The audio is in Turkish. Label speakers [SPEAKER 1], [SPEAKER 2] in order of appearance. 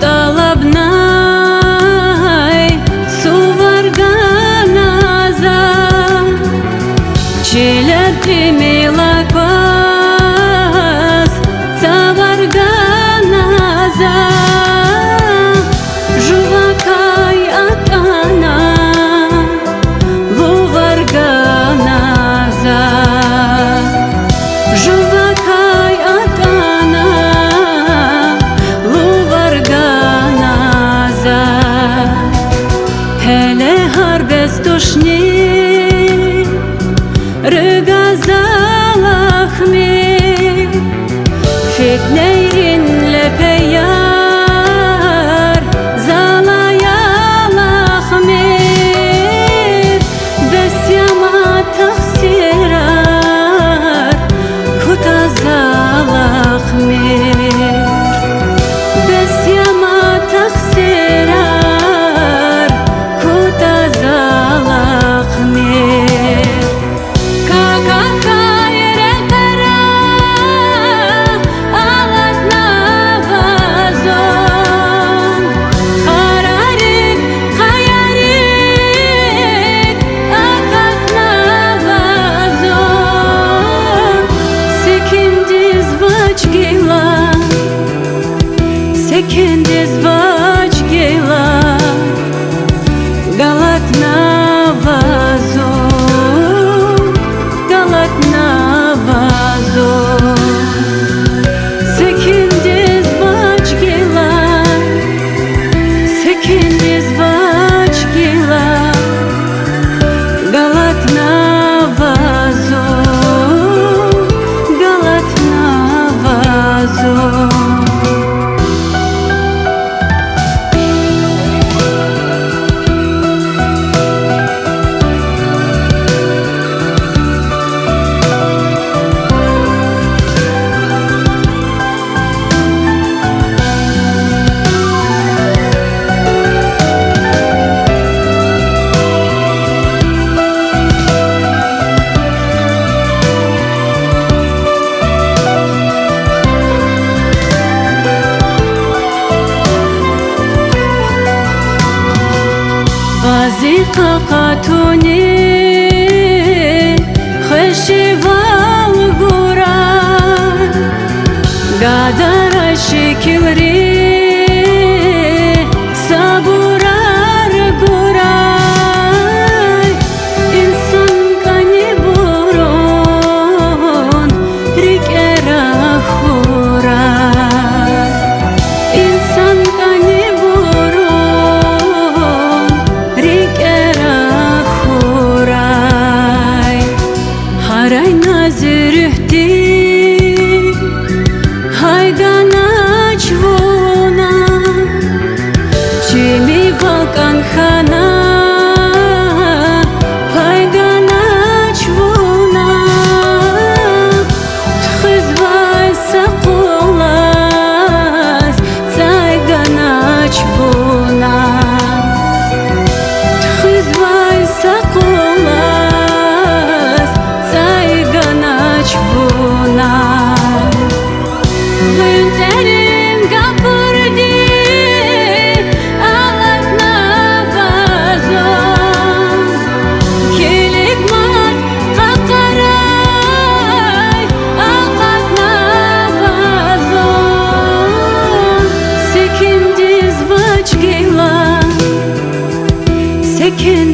[SPEAKER 1] талабнай суварганаза челер тимилаквас цаварганаза жувакай атана луварганаза жувакай атана луварганаза hele harbes duşni rıgazalahmi fitneyrin lepeyar zalayalahmi besyama taksirar kutazalahmi besyama taksirar kutazalahmi Секенди звач гейла галат навазо секенди звач гейла галат навазо Vazika katuni khashival gura gadara shikilri saburar gura insan kani buron rikera khura insan kani Haray nazirühti hayganach vona Чими волкан хана hayganach vona Txizvay saqulas zayganach vona Txizvay saqulas Çvuna Günterim kapırdı Alat nafazon Kilik mat kakaray Alat nafazon Sekindiz vaç gila Sekindiz